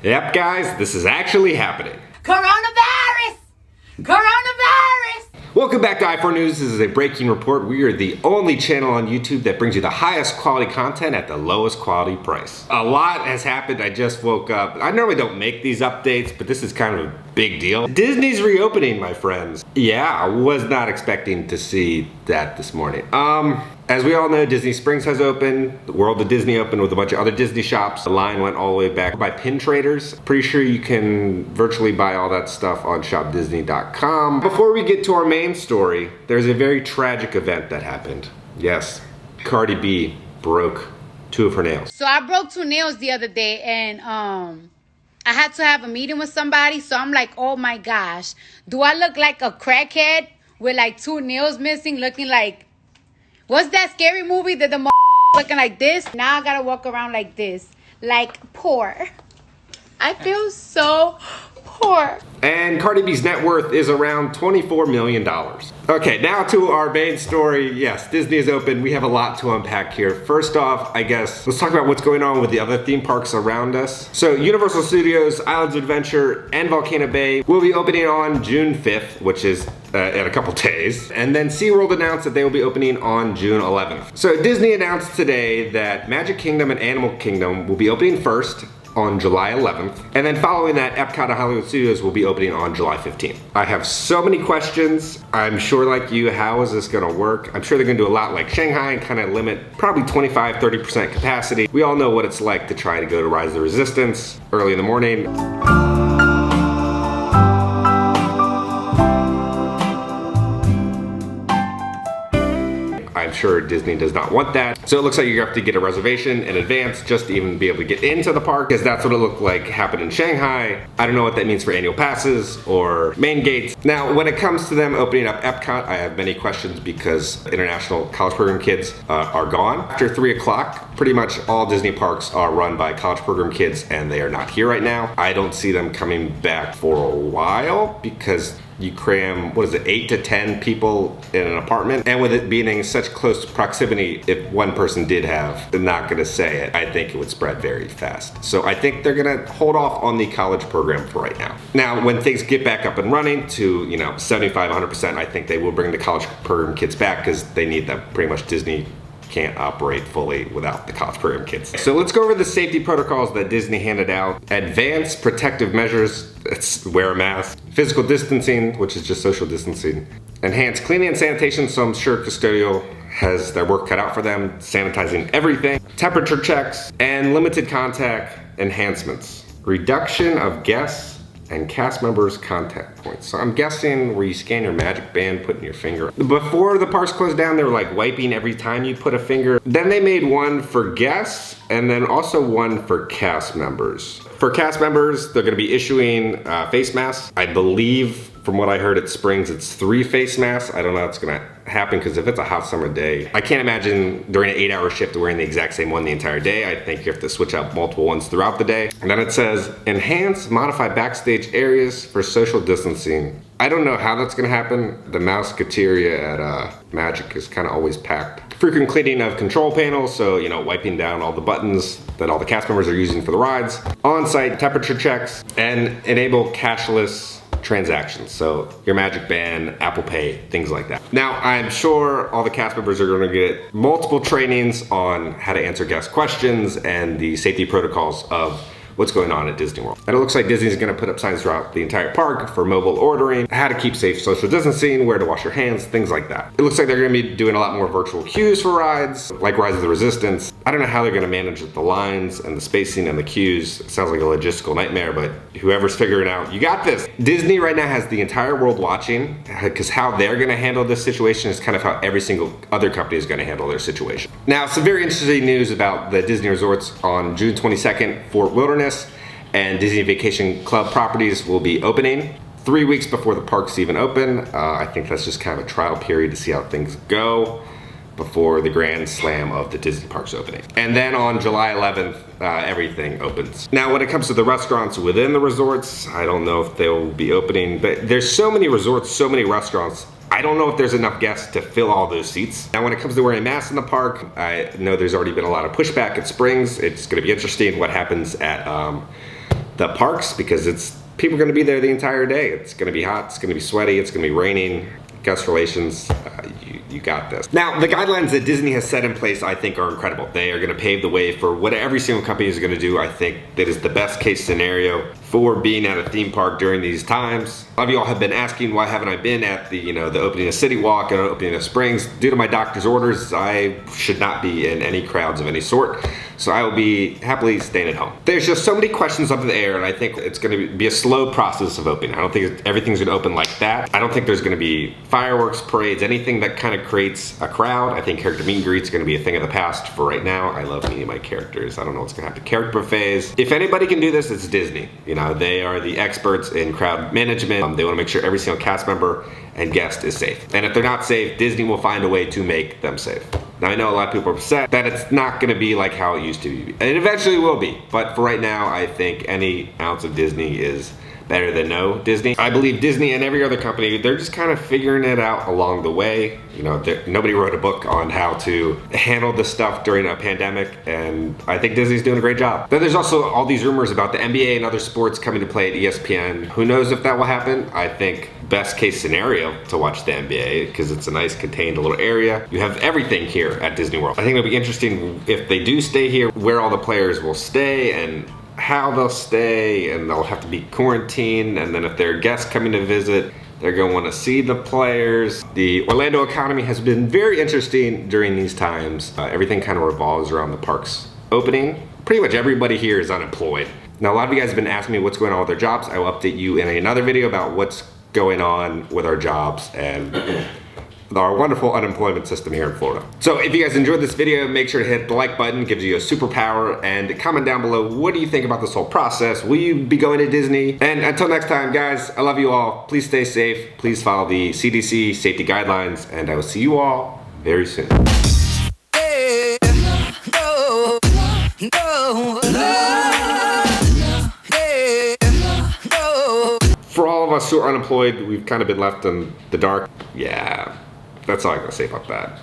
Yep, guys, this is actually happening. Coronavirus! Coronavirus! Welcome back to i4 News. This is a breaking report. We are the only channel on YouTube that brings you the highest quality content at the lowest quality price. A lot has happened. I just woke up. I normally don't make these updates, but this is kind of a big deal. Disney's reopening, my friends. Yeah, I was not expecting to see that this morning. As we all know, Disney Springs has opened. The World of Disney opened with a bunch of other Disney shops. The line went all the way back by pin traders. Pretty sure you can virtually buy all that stuff on shopdisney.com. Before we get to our main story, there's a very tragic event that happened. Yes, Cardi B broke 2 of her nails. So I broke 2 nails the other day, and I had to have a meeting with somebody. So I'm like, oh my gosh, do I look like a crackhead with like 2 nails missing, looking like, what's that scary movie that the looking like this? Now I gotta walk around like this, like poor. I feel so poor. And Cardi B's net worth is around $24 million. Okay, now to our main story. Yes, Disney is open. We have a lot to unpack here. First off, I guess, let's talk about what's going on with the other theme parks around us. So Universal Studios, Islands of Adventure, and Volcano Bay will be opening on June 5th, which is in a couple days. And then SeaWorld announced that they will be opening on June 11th. So Disney announced today that Magic Kingdom and Animal Kingdom will be opening first on July 11th. And then following that, Epcot and Hollywood Studios will be opening on July 15th. I have so many questions. I'm sure like you, how is this gonna work? I'm sure they're gonna do a lot like Shanghai and kind of limit probably 25-30% capacity. We all know what it's like to try to go to Rise of the Resistance early in the morning. I'm sure Disney does not want that. So it looks like you have to get a reservation in advance just to even be able to get into the park, because that's what it looked like happened in Shanghai. I don't know what that means for annual passes or main gates. Now, when it comes to them opening up Epcot, I have many questions because international college program kids are gone. After 3 o'clock, pretty much all Disney parks are run by college program kids, and they are not here right now. I don't see them coming back for a while because you cram, 8 to 10 people in an apartment? And with it being in such close proximity, if one person did have, they're not gonna say it, I think it would spread very fast. So I think they're gonna hold off on the college program for right now. Now, when things get back up and running to 75, 100%, I think they will bring the college program kids back because they need them. Pretty much Disney can't operate fully without the college program kids. So let's go over the safety protocols that Disney handed out. Advanced protective measures, it's wear a mask. Physical distancing, which is just social distancing. Enhanced cleaning and sanitation, so I'm sure custodial has their work cut out for them, sanitizing everything. Temperature checks, and limited contact enhancements. Reduction of guests and cast members' contact points. So I'm guessing where you scan your magic band, putting your finger. Before the parks closed down, they were like wiping every time you put a finger. Then they made one for guests and then also one for cast members. For cast members, they're gonna be issuing face masks. I believe from what I heard at Springs, it's 3 face masks. I don't know how it's gonna happen because if it's a hot summer day, I can't imagine during an 8-hour shift wearing the exact same one the entire day. I think you have to switch out multiple ones throughout the day. And then it says, enhance, modify backstage areas for social distancing. I don't know how that's gonna happen. The mouse cafeteria at Magic is kind of always packed. Frequent cleaning of control panels, so wiping down all the buttons that all the cast members are using for the rides. On-site temperature checks, and enable cashless transactions, so your Magic Band, Apple Pay, things like that. Now, I'm sure all the cast members are gonna get multiple trainings on how to answer guest questions and the safety protocols of what's going on at Disney World. And it looks like Disney's gonna put up signs throughout the entire park for mobile ordering, how to keep safe social distancing, where to wash your hands, things like that. It looks like they're gonna be doing a lot more virtual queues for rides, like Rise of the Resistance. I don't know how they're gonna manage the lines and the spacing and the queues. It sounds like a logistical nightmare, but whoever's figuring out, you got this. Disney right now has the entire world watching, because how they're gonna handle this situation is kind of how every single other company is gonna handle their situation. Now, some very interesting news about the Disney resorts. On June 22nd, Fort Wilderness and Disney Vacation Club properties will be opening 3 weeks before the parks even open. I think that's just kind of a trial period to see how things go before the grand slam of the Disney parks opening. And then on July 11th, everything opens. Now, when it comes to the restaurants within the resorts, I don't know if they'll be opening, but there's so many resorts, so many restaurants. I don't know if there's enough guests to fill all those seats. Now, when it comes to wearing masks in the park, I know there's already been a lot of pushback at Springs. It's gonna be interesting what happens at the parks because people are going to be there the entire day. It's going to be hot, it's going to be sweaty, it's going to be raining. Guest relations, you got this. Now, the guidelines that Disney has set in place, I think, are incredible. They are going to pave the way for what every single company is going to do. I think that is the best case scenario for being at a theme park during these times. A lot of y'all have been asking, why haven't I been at the opening of City Walk and opening of Springs? Due to my doctor's orders, I should not be in any crowds of any sort. So I will be happily staying at home. There's just so many questions up in the air, and I think it's going to be a slow process of opening. I don't think everything's going to open like that. I don't think there's going to be fireworks, parades, anything that kind of creates a crowd. I think character meet and greets are going to be a thing of the past for right now. I love meeting my characters. I don't know what's going to happen. Character buffets. If anybody can do this, it's Disney. They are the experts in crowd management. They want to make sure every single cast member and guest is safe. And if they're not safe, Disney will find a way to make them safe. Now, I know a lot of people are upset that it's not going to be like how it used to be. And it eventually will be. But for right now, I think any ounce of Disney is better than no Disney. I believe Disney and every other company, they're just kind of figuring it out along the way. Nobody wrote a book on how to handle this stuff during a pandemic, and I think Disney's doing a great job. Then there's also all these rumors about the NBA and other sports coming to play at ESPN. Who knows if that will happen? I think best case scenario to watch the NBA because it's a nice contained little area. You have everything here at Disney World. I think it'll be interesting if they do stay here, where all the players will stay and how they'll stay, and they'll have to be quarantined, and then if there are guests coming to visit, they're going to want to see the players. The Orlando economy has been very interesting during these times. Everything kind of revolves around the parks opening. Pretty much everybody here is unemployed. Now, a lot of you guys have been asking me what's going on with their jobs. I will update you in another video about what's going on with our jobs and our wonderful unemployment system here in Florida. So if you guys enjoyed this video, make sure to hit the like button, gives you a superpower, and comment down below, what do you think about this whole process? Will you be going to Disney? And until next time, guys, I love you all. Please stay safe. Please follow the CDC safety guidelines, and I will see you all very soon. For all of us who are unemployed, we've kind of been left in the dark. Yeah. That's all I gotta say about that.